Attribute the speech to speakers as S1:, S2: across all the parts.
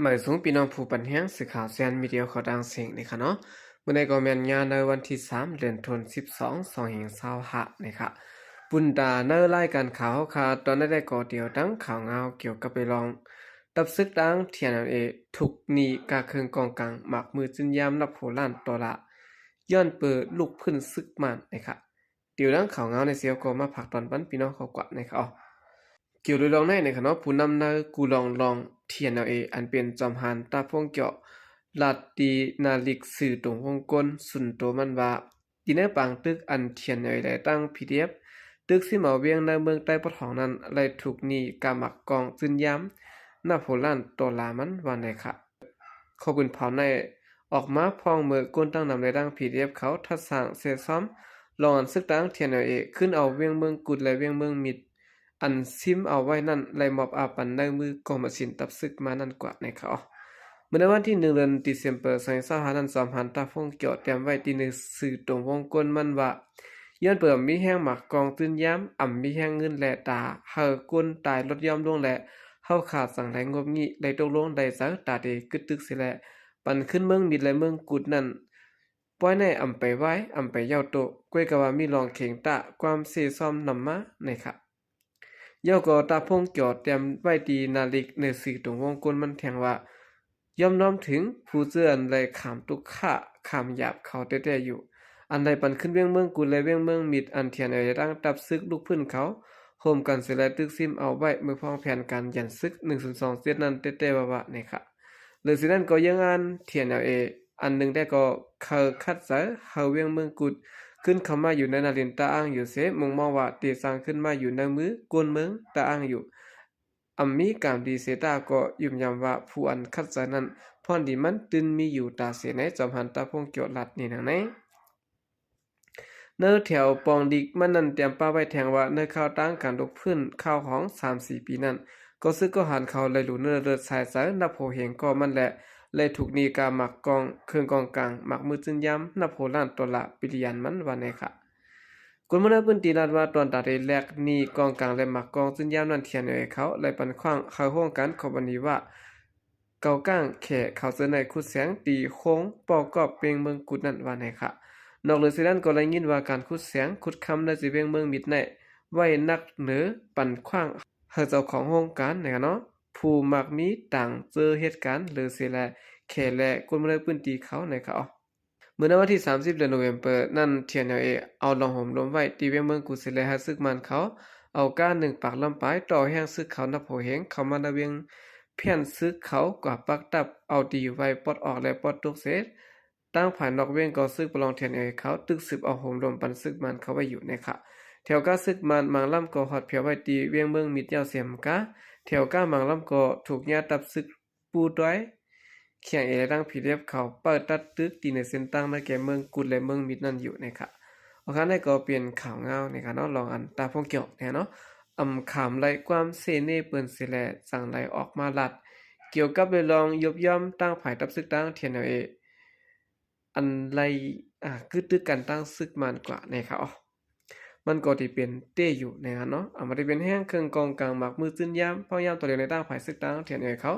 S1: หมายสูงพี่น้องผู้ปันแห้งสื่อข่าวแซนมีเดียเขาดังเสียงนะคะเนาะเมื่อในก็แมนงานในวันที่3เดือนธันวาคม2025นะคะปุ่นดาเนอร์ไล่การข่าวค่ะตอนได้ก่อเดียวดังข่าวเงาเกี่ยวกับไปลองตับซึกดังเทียนเอถูกนีกาเคืองกองกลางหมักมือจินยามนับโหล้านตัวละย้อนเปิดลูกพื้นซึกมันนะคะเดี๋ยวดังข่าวเงาในเสียวก็มาผักตอนปั้นพี่น้องเขากว่านะคะเกี่ยวโดยลองในคณะผู้นำนากูลองเทียนเอาอันเป็นจอมหันตาพงเจาะลาตีนาลิกสื่อตรงวงกลสุนโตมันว่าดีเนปังตึกอันเทียนเอาได้ตั้ง PDF ตึกสิมาเวียงในเมืองใต้ปะทองนั้นไหลถูกนีกามักกองจึนย้ำหน้าโพล้านตัวลามันว่าไหนค่ะขบุญเผาในออกมาพองเมื่อก้นตั้งนำในดัง PDF เขาทัดสั่งเสียซ้อมลองอันซึกตั้งเทียนเอาขึ้นเอาเวียงเมืองกุดและเวียงเมืองมิดอันซิมเอาไว้นั่นไลมอบอาปันในมือกองมาสินตับซึกมานั่นกว่าในเขาเมื่อในวันที่1เดือนตุลาคม2025นั้นสอมหันตาฟงเกี่ยวเตรียมไว้ที่ในสื่อตรงวงกลมันว่าย้อนเปิดมีแห้งหมักกองตื้นย้ำมีแห้งเงินแหละตาเฮอกลตายลดย่อมลงแหละเฮาขาดสั่งไหลงบงี้ไหลตกลงได้ซะตาเดกึดตึกสิแหละปันขึ้นเมืองมิดและเมืองกุดนั่นป้อยในไปไว้ไปเย้าโตก้วยกะว่ามีรองเข่งตะความเสซ้อมนำมาในค่ะย่อก็ตาพงเกี่ยวเตรียมไว้ดีนาฬิกในสื่อตรงวงกลมันแทงว่าย่อมน้อมถึงผู้เจือนเลยขามตุกขะขามหยาบเขาแต่อยู่อันใดปันขึ้นเวียงเมืองกุลและเวียงเมืองมิดอันเทียนตั้งตับซึกลูกพื้นเขาโฮมกันเสร็จแล้วตึกซิมเอาไว้เมื่อพ้องแผนการยันซึก102เซตนั้นเต้ๆว่าเนี่ยค่ะหรือสินั้นก็ยังอันเทียนอันหนึ่งได้ก็เขาคัดเสเฮาเวียงเมืองกุดขึ้นเข้ามาอยู่ในนารินตาอ้างอยู่เสมองว่าตีสร้างขึ้นมาอยู่ในมือกวนเมืองตาอ้างอยู่มีการดีเสตาก็ยืนยันว่าผู้อันคัดเสนั้นพรดีมันตึนมีอยู่ตาเสในจอมหันตาพงเกี่ยวลัดนี่นังไหนเนื้อแถวปองดิกมันนั่นเตรียมป้าไว้แทงว่าเนื้อข้าวตั้งการลุกพื้นข้าวของ3-4 ปีนั้นก็ซึกก็หันเขาเลยหลุเนื้อเลือดสายสายนับโหเหงก็มันแหละเลยถูกนีกาหมักกองเครื่องกองกลางหมักมือจึนย้ำนับโหล้านตัวละปิริยันมันว่าในค่ะคนมันพื้นตีนัดว่าตอนตัดแรกนีกองกลางและหมักกองจึนย้ำนั่นเทียนเขาเลยปันขว้างเขาห้องกันขบันนี้ว่าเกาก้างแขกเขาเสนในคุดแสงตีโค้งปอกกอบเปงเมืองกุดนั่นว่าในค่ะนอกเหนือจากนั้นก็ได้ยินว่าการขุดเสียงขุดคำในสิเวียงเมืองมิดในไว้นักเหนือปั่นขว้างเฮาเจ้าของโครงการนะครับเนาะผู้มักมีต่างเจอเหตุการณ์หรือสิแลแค่แลคนบ่ได้พื้นที่เขานะครับเมื่อในวันที่30เดือนโนเวมเบอร์นั่นเทียนเอาลองห่มลมไว้ที่เวียงเมืองกุสิแลหาซึกมันเขาเอาก้าน1ปากลำปลายต่อแห่งซึกเขานับโหเหงเข้ามาในเวียงเพี้ยนซึกเขากว่าปักตับเอาดีไว้ปลดออกและปลดตกเสร็จตั้งผ่านนอกเวียงก็ซึกประลองเทียนเขาตึกสืบเอาห่มลมปันซึกมันเขาไว้อยู่นะคะแถวก้าซึกมันมังล่ำก็หอดเพียวไว้ตีเวียงเมืองมิดยาวเสียมกะแถวก้ามังล่ำก็ถูกญาตับซึกปูด้อยเขียงดังผีเรียบเขาเปิดตัดตึกตีในเส้นตั้งในแก่เมืองกุดและเมืองมิดนั่นอยู่นะคะโอเคได้ก็เปลี่ยนข่าวเงาในการเนาะลองอันตาพงเกี่ยวเนาะขามไหลความเสน่ห์เปิ้นเสแลสั่งไหลออกมาลัดเกี่ยวกับเรื่องลองยบย่อมตั้งภายตับซึกตั้งเทียนอันไรคือตึกกันตั้งซึกมันกว่านะครับมันก็ที่เป็นเต้อยู่นะครับเนาะมันได้เป็นแห้งเครื่องกองกลางหมักมือจึ้นย้ำเพราะย้ำตัวเดียวในตั้งภายซึกตั้งเทียนเขา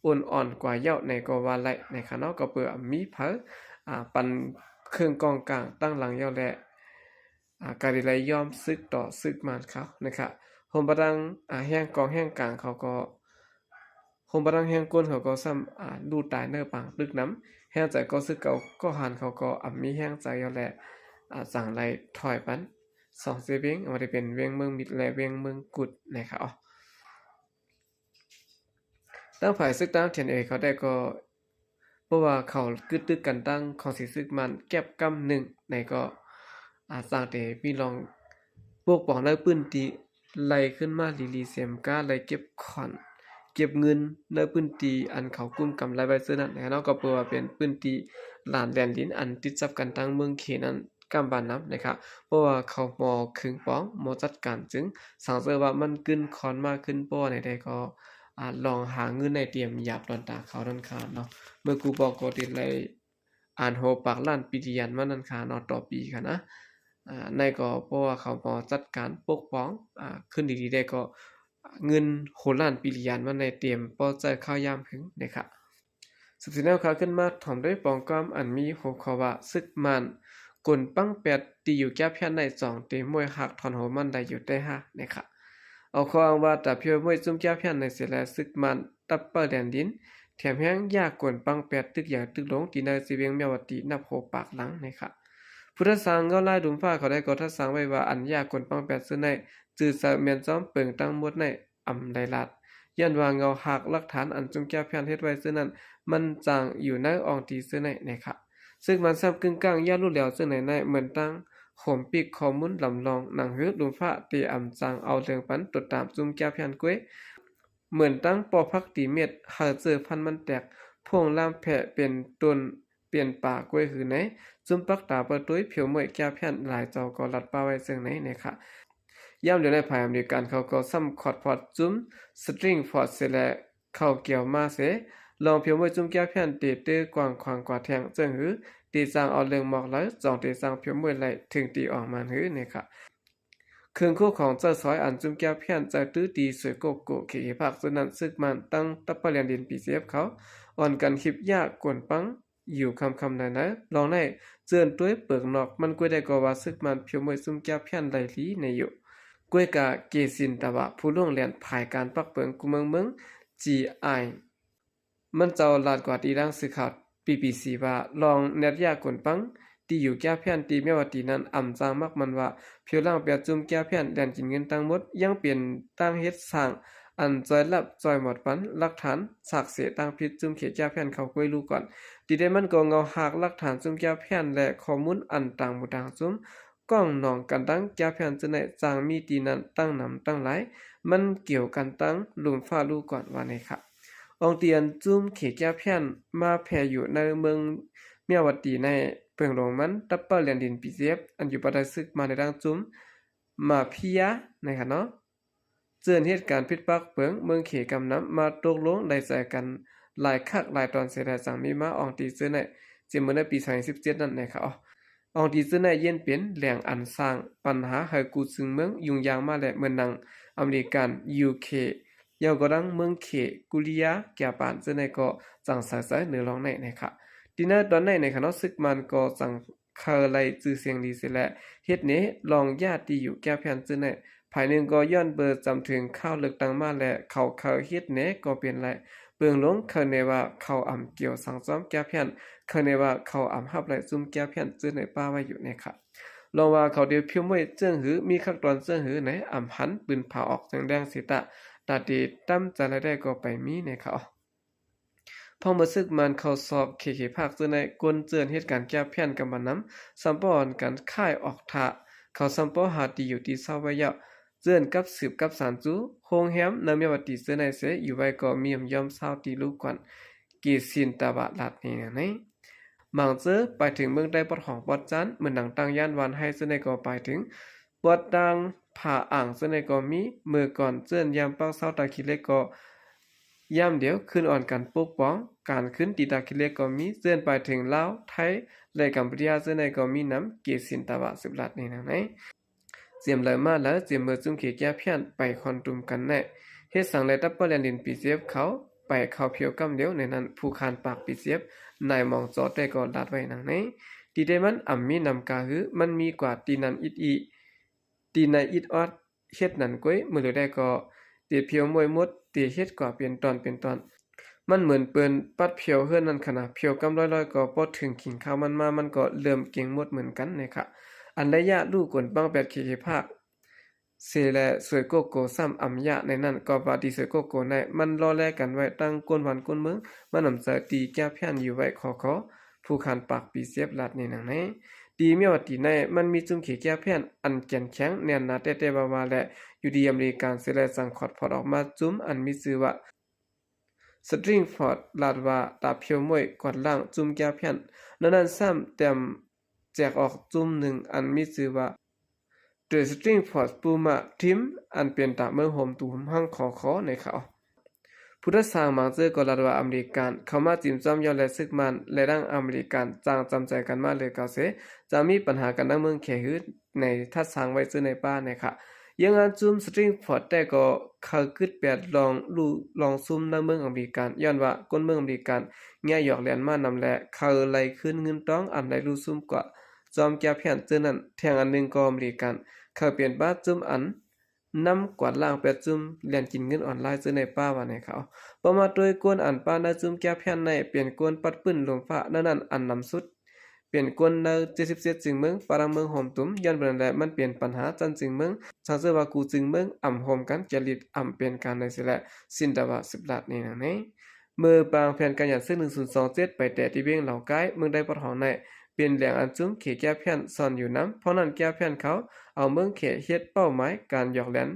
S1: อ่อนกว่าเย้าในก็ว่าไหลนะครับเนาะก็เปิดมีเผอปันเครื่องกองกลางตั้งหลังเย้าและการได้ไหลย่อมซึกต่อซึกมันเขานะครับโฮมประดังแห้งกองแห้งกลางเขาก็โฮมประดังแห้งก้นเขาก็ซ้ำดูตายเนื้อปังตึกน้ำแห้งใจก็ซึกเก่าก็หันเขาก็มีแห้งใจเย้าและสั่งไหลถอยปัน2เสียเวียงมันจะเป็นเวียงเมืองมิดและเวียงเมืองกุดนะครับตั้งฝ่ายซึกตั้งเทียนเขาได้ก็เพราะว่าเขากึดตึกกันตั้งของสิซึกมันแก็บกำหนึ่งในก็สร้างแต่พี่ลองพวกปองได้ปื้นตีไล่ขึ้นมาลีเสียมก้าไล่เก็บขอนเก็บเงินในปื้นตีอันเขากุ้มกำไรไว้ซื้อนั่นนะเนาะก็เปิดว่าเป็นปื้นตีหลานแดนลิ้นอันติดจับกันตั้งเมืองเขนั้นกำบานน้ำนะครับเพราะว่าเขามอคึงป้องมอจัดการจึงสังเกตว่ามันขึ้นคอนมากขึ้นป้อในใดก็ลองหาเงินในเตรียมหยาบตอนตาเขานั่นค่ะเนาะเมื่อกูบอกก็ติดไล่โหปากล้านปีที่ยันมานั่นค่ะเนาะต่อปีค่ะนะในก็เพราะว่าเขามอจัดการปกป้องขึ้นดีๆได้ก็เงินโหล้านปีที่ยันมาในเตรียมป้อใจข้าวยามถึงนะครับ สุดที่แนวขาขึ้นมาถ่อมด้วยปองก้อมอันมีหัวข้อว่าซึกมันกลปังแปดตีอยู่แก้เพี้ยนใน2ตีมวยหักถอนหัวมันได้อยู่ได้5นะครับเอาข้ออ้างว่าแต่เพียวมวยจุ่มแก้เพี้ยนในเสียแล้วซึกมันตับเปอร์แดนดินแถมแห้งยากกวนปังแปดตึกอย่างตึกหลงตีในสิเวียงเมียวตินับโหปากหลังนะครับพุทธสังก็ไล่ดุมฟ้าเขาได้ก็ทัดสังไว้ว่าอันยากกวนปังแปดซึ่งในจื่อสะเมียนจ้อมเปิงตั้งหมดในอำไดลัดยันว่าเงาหักหลักฐานอันจุ่มแก้เพี้ยนเฮ็ดไว้ซึ่งนั้นมันจางอยู่ในอองตีซึ่งในนะครับซึ่งมันซ้ำกึ่งกลางย่ารู้แล้วซึ่งในเหมือนตั้งข่มปีกข้อมูลลำลองหนังหื้อดุมฟ้าตีอำจางเอาเรื่องปันตดตามจุ่มแก้เพี้ยนก้วยเหมือนตั้งปอพักตีเม็ดหาเจอพันมันแตกพวงล่ามแผะเป็นต้นเปลี่ยนป่ากล้วยหือไหนจุ่มปักตาเปิดตุ้ยเผียวมวยแก้เพี้ยนหลายเจ้าก็ลัดป้าไว้ซึ่งไหนนะครับย่ำเดี๋ยวในภายอเมริกันเขาก็ซ้ำคอร์ดพอดจุ้มสตริงฟอร์ดเสแลเข้าเกี่ยวมาเสลองเพียวมวยจุ้มแก้เพี้ยนตีตื้อกว้างขวางกว่าแทงเจิงหือตีสร้างเอาเรื่องหมอกแล้วจองตีสร้างเพียวมวยไหลถึงตีออกมาหือนะครับเครื่องคู่ของเจ้าซอยอันจุ้มแก้เพี้ยนใจตื้อตีสวยโกโก้เขียผักส่วนนั้นซึกมันตั้งตับปะเรียนดินปีเสียบเขาอ่อนกันคลิปยากกวนปังอยู่คำไหนนะลองได้เจือนตัวเปิกนอกมันกล้วยได้ก็ว่าซึกมันเพียวมวยจุ้มแก้เพี้ยนไหลลีในอยู่กวยกะเกสินตะวะผู้ล่วงเรียนภายการปักเปิงกุเมือง GI มันเจ้าลาดกว่าตีดังสื่อข่าว BBC ว่าลองเน็ตยากนปังตีอยู่แก้เพี้ยนตีเมียวตีนั้นอ่ำจางมากมันว่าเพียวล่างเปียจุ่มแก้เพี้ยนแดนกินเงินตั้งหมดยังเปลี่ยนตั้งเฮ็ดสร้างอันจอยลับจอยหมดปันหลักฐานสักเสตั้งพิษจุ่มเขียแก้เพี้ยนเขากล้วยรู้ก่อนตีได้มันก็เงาหักหลักฐานจุ่มแก้เพี้ยนและข้อมูลอันต่างหมู่ต่างจุ่มก้องหนองกันตั้งแก้เพี้ยนจะในจางมีตีนั้นตั้งนำตั้งหลายมันเกี่ยวกันตั้งลุมฟ้ารู้ก่อนว่าในค่ะองเตียนจุ้มเขียแก้เพี้ยนมาแผ่อยู่ในเมืองเมียวตีในเปิงลงมันตับเปอร์เรียนดินปีเสียบอันอยู่ปได้ซึกมาในดังจุ้มมาพิยะนะครับเนาะเจือนเหตุการณ์พิษปักเปิงเมืองเขกำน้ำมาตกลงได้ใจกันหลายคักหลายตอนเสียดายจังมีมาอองตีซื้อในจิมเมื่อในปี2017นั่นนะครับอองตีซื้อในเย็นเป็นแหล่งอันสร้างปัญหาให้กูซึ่งเมืองยุ่งยากมาและเมืองนังอเมริกัน UK ยาวก็ดังเมืองเขกุลิยาแก่ปานซื้อในก็จังสายๆเหนือรองในนะครับดินตอนในคณะซึกมันก็จังเคยไล่จื่อเสียงดีเสียแหละเฮ็ดนี้ลองญาติอยู่แก้เพียนซื่อในภายหนึ่งก็ย้อนเบอร์จำถึงข้าวเลือกตั้งมาและเขาเคยเฮ็ดนี้ก็เป็นไรเบิ่งลงเคยในว่าเขาอำเกี่ยวสังซ้อมแก้เพียนเคยในว่าเขาอำฮับไหลซุ่มแก้เพียนซื่อในป้าไว้อยู่นะครับลองว่าเขาเดียวเพียวมวยเจิ้งหือมีขั้นตอนเจิ้งหือไหนอำหันปืนเผาออกแดงๆสิตะตาดีตั้มจะได้ก็ไปมีนะครับพอมาซึกมันเข้าสอบเคภาคซื่อในกวนเจือนเหตุการณ์แก้เพี้ยนกับมันน้ำสัมปอนกันค่ายออกทะเขาสัมปอหาตีอยู่ที่เศร้าไว้ยะเจือนกับสืบกับสารจูโฮงแฮมนำเมียวตีซื่อในเสอยู่ไว้ก็มียอมเศร้าตีลูกก่อนกีสินตาบะลัดนี่นะบางเจอไปถึงเมืองใดปอดของปอดจันเหมือนหนังตั้งย่านวันให้ซื่อในก็ไปถึงปอดดังผ่าอ่างซื่อในก็มีมือก่อนเจือนยามปักเศร้าตาคิเล็กก็ย่ำเดียวขึ้นอ่อนกันปกป้องการขึ้นตีตาคิเล็กก็มีเสื่อนไปถึงลาวไทยและกัมพูชาเสื่อนในก็มีน้ำเกสินตะวะสิบลัดนี่นะไหนเจียมเลยมาแล้วเจียมเมื่อจุ่มเขียแก้เพี้ยนไปคอนตุมกันแน่เฮ็ดสั่งเลยตับเปอร์แลนดินปีเสียบเขาไปเข้าเพียวกำเดียวในนั้นผู้คานปากปีเสียบนายมองจอแต่ก็ลัดไว้นังไหนตีได้มันอ่ำมีนำกาหือมันมีกว่าตีนันอิดอีตีในอิดออดเฮ็ดนั่นก้อยมือเลยได้ก็ตีเพียวมวยมดตีเฮ็ดกว่าเป็นตอนมันเหมือนเปิ้นปัดเพียวเฮือนนั่นขนาดเพียวกำร้อยๆก็บ่ถึงกินข้าวมันมามันก็เริ่มเก่งหมดเหมือนกันนะครับอันระยะลูกกวนปัง8เคภาคเสและสวยโกโก้ซ้ำอำยะในนั้นก็ว่าดีสวยโกโก้ในมันรอแลกันไว้ตั้งกวนวันกวนเมืองมันนำจะตีแก้เพี้ยนอยู่ไว้ขอผู้คันปากปีเสียบลัดนี่นังไหนดีเมียวตีในมันมีจุ่มเขียแก้เพี้ยนอันแก่นแข็งแน่นหนาแต่ๆว่าและอยู่ดีอเมริกันเสและสังขอดพอดออกมาจุ่มอันมีชื่อว่าสตริงฟอร์ดลาดว่าตาเพียวมวยกวาดล่างจุ่มแก้เพี้ยนนั้นซ้ำเต็มแจกออกจุ่มหนึ่งอันมีชื่อว่า The Stringford Puma Team อันเป็นตาเมืองโฮมตูมห้างขอในเขาพุทธสร้างมังเจอก็ลาดว่าอเมริกันเข้ามาจิ้มจ้อมยอและซึกมันและดังอเมริกันจางจำใจกันมาเลยเกาเสจะมีปัญหากันดังเมืองแขหืดในทัดสร้างไว้ซื้อในป้าในค่ะ ยังอันจุ่มสตริงพอร์ตแต่ก็เขากึดแปดลองซุ่มในเมืองอเมริกันย้อนว่าคนเมืองอเมริกันแง่หยอกแหลนมานำแลเขาไหลขึ้นเงินต้องอันไหลรู้ซุ่มกว่าจอมแก้แผ่นเจอนั้นแทงอันหนึงก็อเมริกันเขาเปลี่ยนบ้าจุ่มอันนำกวาดล่างแปดจุ่มเรียนกินเงินออนไลน์เจอในป้าว่าในเขาพอมาโดยกวนอันป้าในจุ่มแก้แผ่นในเปลี่ยนกวนปัดปื้นลมฟ้านั้นอันนำสุดเปลี่ยนกวนใน77จึงเมืองปารางเมืองโหมตุ้มย้อนเบิ่นแลมันเปลี่ยนปัญหาจันจึงเมืองชาเซว่ากูจึงเมืองอ่ำโหมกันจริตอ่ำเป็นการในสิแลสินดาวะ10ล้านนี่นะนี่เมื่อบางแผนการหยัดซึ่ง1027ไปแต่ที่เวียงเหล่าใกล้เมืองได้ปะทองในเป็นแหล่งอันจุ้มเขแก้แผ่นซ่อนอยู่น้ำเพราะนั้นแก้แผ่นเขาเอาเมืองเขเฮ็ดเป้าหมายการหยอกแหลน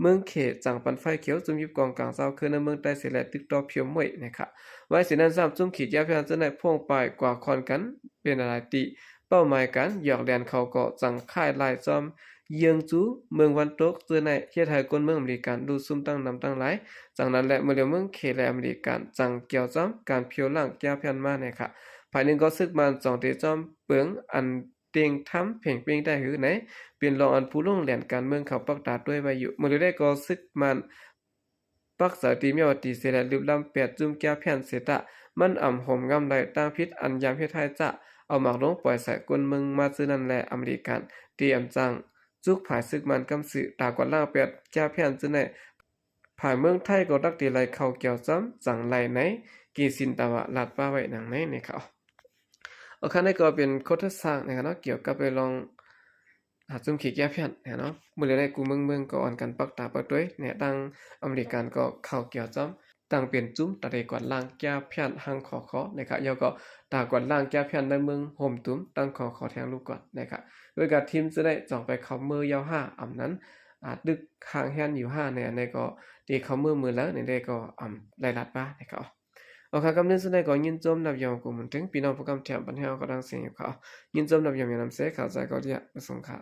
S1: เมืองเขจังปันไฟเขียวจุ่มยิบกองกลางเศร้าคือในเมืองใต้เสียแลตึกต่อเพียวมวยนะครับไว้สินั้นซ้ำจุ้มขีดแก้แผ่นจะได้พ่วงไปกว่าคอนกันเป็นอะไรติเป้าหมายการหยอกแหลนเขาก็จังค่ายลายจอมเยืองจูเมืองวันตกเจอในเฮ็ดให้คนเมืองอเมริกันดูซุ่มตั้งนำตั้งหลายจากนั้นแหละเมื่อเดียวเมืองเขและอเมริกันจังเกี่ยวจ้อมการเพียวหลังแก้แผ่นมานะครับภายหนึ่งก็ซึกมันจองเตจอมเปิงอันเตียงทำเพ่งเปียงได้หือไหนเป็นรองอันผู้ลงแหลนการเมืองเขาปักตาด้วยไว้อยู่เมื่อได้ก็ซึกมันปักษาตีเมียวตีเสละลืมลำแปดจุ่มแก้แผ่นเสตะมันอ่ำห่มงำไหลตั้งพิษอันยามเฮ็ดไทยจะเอาหมากลงปล่อยใส่กวนเมืองมาซื้อนั่นแหละอเมริกันเตรียมจังจุกผายซึกมันกำสือตากว่าล่างแปดแก้แผ่นจึงได้ผ่ายเมืองไทยก็ดักตีไหลเข้าเกี่ยวจ้ำจังไหลไหนกีสินตาวะลาดป้าไว้หนังไหนในเขาเอาคันนี้ก็เป็นโคตรสร้างนะครับเนาะเกี่ยวกับไปลองหาจุ่มขีแก้เพี้ยนเนาะมื้อใดกูเมืองก็อ่อนกันปักตาปักด้วยเนี่ยตั้งอเมริกันก็เข้าเกี่ยวจ้ำตั้งเปลี่ยนจุ่มตะเดกว่าล่างแก้เพี้ยนหังขอนะครับยอก็ตากว่าล่างแก้เพี้ยนในเมืองโฮมตุ้มตั้งขอแทงลูกก่อนนะครับโดยการทีมจะได้จ่องไปเข้ามือยาว5อำนั้นดึกห่างแฮนอยู่5เนี่ยในก็ตีเข้ามือแล้วในได้ก็ไล่ลัดป้านะครับโอเคกำเนิดสุดท้ายก็ยินจมนับยองกูมันถึงพี่น้องผู้กำแถมปัญหาก็ดังเสียงอยู่เขายินจมนับยองอย่างนำเสกข่าวใจก็เรียกประสงค์ค่ะ